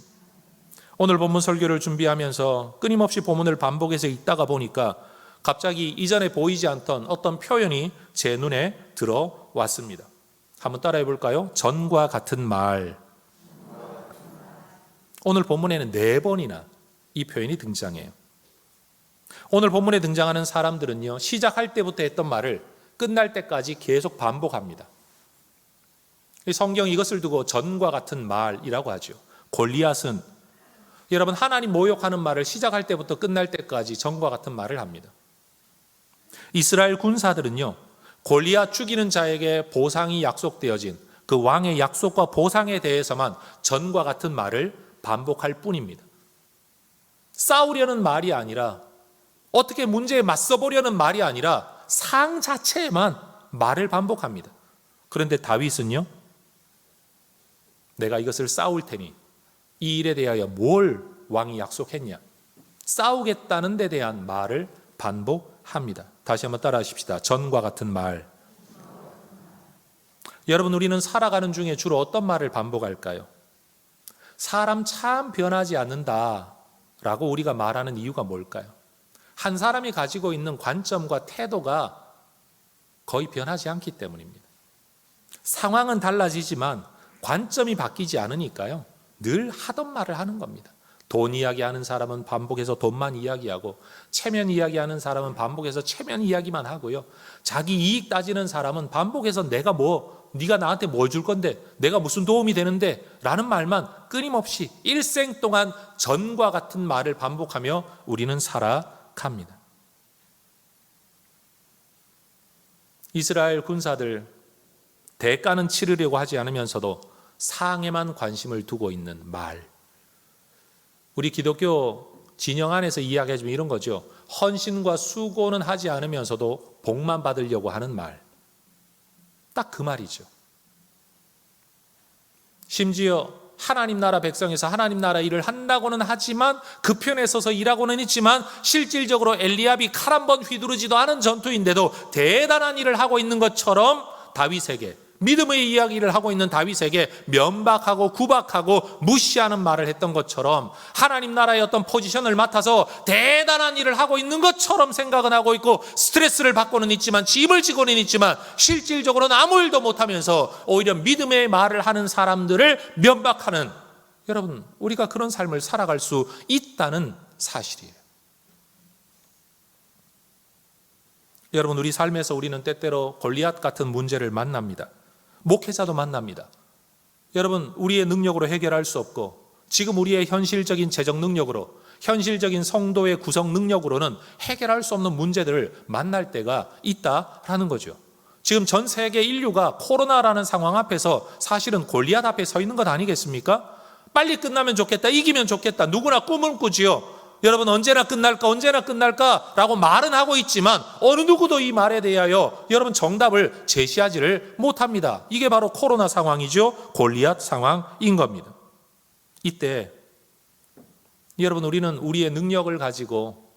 오늘 본문 설교를 준비하면서 끊임없이 본문을 반복해서 읽다가 보니까 갑자기 이전에 보이지 않던 어떤 표현이 제 눈에 들어왔습니다. 한번 따라해 볼까요? 전과 같은 말. 오늘 본문에는 4번이나 이 표현이 등장해요. 오늘 본문에 등장하는 사람들은요, 시작할 때부터 했던 말을 끝날 때까지 계속 반복합니다. 성경이 이것을 두고 전과 같은 말이라고 하죠. 골리앗은 여러분 하나님 모욕하는 말을 시작할 때부터 끝날 때까지 전과 같은 말을 합니다. 이스라엘 군사들은요, 골리앗 죽이는 자에게 보상이 약속되어진 그 왕의 약속과 보상에 대해서만 전과 같은 말을 반복할 뿐입니다. 싸우려는 말이 아니라, 어떻게 문제에 맞서보려는 말이 아니라 상 자체에만 말을 반복합니다. 그런데 다윗은요, 내가 이것을 싸울 테니 이 일에 대하여 뭘 왕이 약속했냐? 싸우겠다는 데 대한 말을 반복합니다. 다시 한번 따라 하십시다. 전과 같은 말. 여러분, 우리는 살아가는 중에 주로 어떤 말을 반복할까요? 사람 참 변하지 않는다 라고 우리가 말하는 이유가 뭘까요? 한 사람이 가지고 있는 관점과 태도가 거의 변하지 않기 때문입니다. 상황은 달라지지만 관점이 바뀌지 않으니까요, 늘 하던 말을 하는 겁니다. 돈 이야기하는 사람은 반복해서 돈만 이야기하고, 체면 이야기하는 사람은 반복해서 체면 이야기만 하고요, 자기 이익 따지는 사람은 반복해서 네가 나한테 뭘 줄 건데, 내가 무슨 도움이 되는데 라는 말만 끊임없이 일생 동안 전과 같은 말을 반복하며 우리는 살아갑니다. 이스라엘 군사들, 대가는 치르려고 하지 않으면서도 상에만 관심을 두고 있는 말. 우리 기독교 진영 안에서 이야기하자면 이런 거죠. 헌신과 수고는 하지 않으면서도 복만 받으려고 하는 말. 딱 그 말이죠. 심지어 하나님 나라 백성에서 하나님 나라 일을 한다고는 하지만, 그 편에 서서 일하고는 있지만, 실질적으로 엘리압이 칼 한 번 휘두르지도 않은 전투인데도 대단한 일을 하고 있는 것처럼 다윗에게, 믿음의 이야기를 하고 있는 다윗에게 면박하고 구박하고 무시하는 말을 했던 것처럼, 하나님 나라의 어떤 포지션을 맡아서 대단한 일을 하고 있는 것처럼 생각은 하고 있고, 스트레스를 받고는 있지만, 짐을 지고는 있지만, 실질적으로는 아무 일도 못하면서 오히려 믿음의 말을 하는 사람들을 면박하는, 여러분, 우리가 그런 삶을 살아갈 수 있다는 사실이에요. 여러분, 우리 삶에서 우리는 때때로 골리앗 같은 문제를 만납니다. 목회자도 만납니다. 여러분, 우리의 능력으로 해결할 수 없고, 지금 우리의 현실적인 재정 능력으로, 현실적인 성도의 구성 능력으로는 해결할 수 없는 문제들을 만날 때가 있다라는 거죠. 지금 전 세계 인류가 코로나라는 상황 앞에서 사실은 골리앗 앞에 서 있는 것 아니겠습니까? 빨리 끝나면 좋겠다, 이기면 좋겠다, 누구나 꿈을 꾸지요. 여러분, 언제나 끝날까 라고 말은 하고 있지만, 어느 누구도 이 말에 대하여 여러분 정답을 제시하지를 못합니다. 이게 바로 코로나 상황이죠. 골리앗 상황인 겁니다. 이때 여러분, 우리는 우리의 능력을 가지고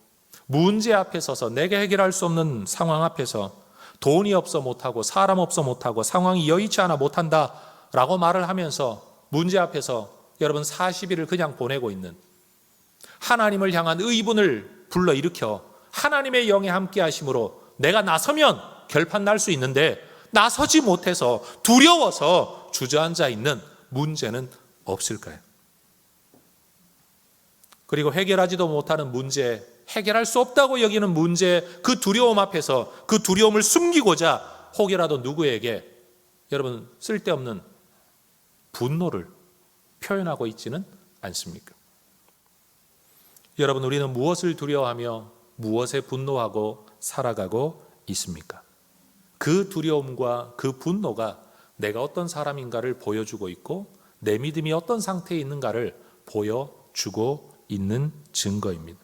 문제 앞에 서서, 내가 해결할 수 없는 상황 앞에서 돈이 없어 못하고, 사람 없어 못하고, 상황이 여의치 않아 못한다 라고 말을 하면서 문제 앞에서 여러분 40일을 그냥 보내고 있는, 하나님을 향한 의분을 불러일으켜 하나님의 영에 함께 하심으로 내가 나서면 결판 날 수 있는데, 나서지 못해서 두려워서 주저앉아 있는 문제는 없을까요? 그리고 해결하지도 못하는 문제, 해결할 수 없다고 여기는 문제, 그 두려움 앞에서 그 두려움을 숨기고자 혹여라도 누구에게 여러분 쓸데없는 분노를 표현하고 있지는 않습니까? 여러분, 우리는 무엇을 두려워하며 무엇에 분노하고 살아가고 있습니까? 그 두려움과 그 분노가 내가 어떤 사람인가를 보여주고 있고, 내 믿음이 어떤 상태에 있는가를 보여주고 있는 증거입니다.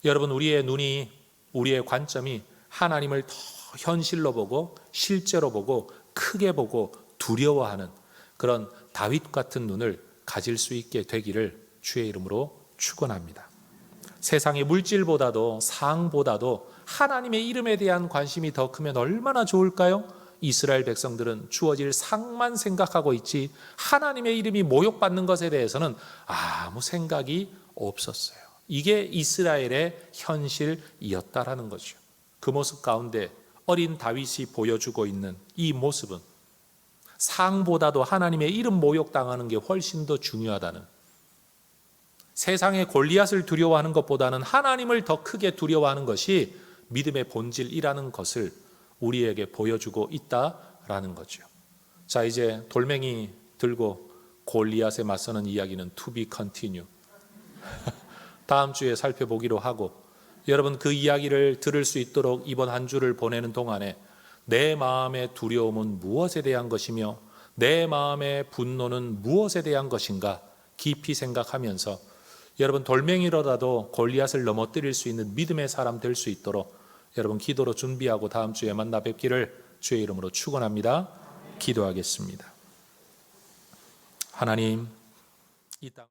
여러분, 우리의 눈이, 우리의 관점이 하나님을 더 현실로 보고, 실제로 보고, 크게 보고, 두려워하는 그런 다윗 같은 눈을 가질 수 있게 되기를 주의 이름으로 축원합니다. 세상의 물질보다도 상보다도 하나님의 이름에 대한 관심이 더 크면 얼마나 좋을까요? 이스라엘 백성들은 주어질 상만 생각하고 있지, 하나님의 이름이 모욕받는 것에 대해서는 아무 생각이 없었어요. 이게 이스라엘의 현실이었다라는 거죠. 그 모습 가운데 어린 다윗이 보여주고 있는 이 모습은 상보다도 하나님의 이름 모욕당하는 게 훨씬 더 중요하다는, 세상의 골리앗을 두려워하는 것보다는 하나님을 더 크게 두려워하는 것이 믿음의 본질이라는 것을 우리에게 보여주고 있다라는 거죠. 자, 이제 돌멩이 들고 골리앗에 맞서는 이야기는 to be continue. 다음 주에 살펴보기로 하고, 여러분 그 이야기를 들을 수 있도록 이번 한 주를 보내는 동안에 내 마음의 두려움은 무엇에 대한 것이며 내 마음의 분노는 무엇에 대한 것인가 깊이 생각하면서 여러분 돌멩이로라도 골리앗을 넘어뜨릴 수 있는 믿음의 사람 될 수 있도록 여러분 기도로 준비하고 다음 주에 만나 뵙기를 주의 이름으로 축원합니다. 기도하겠습니다. 하나님, 이 땅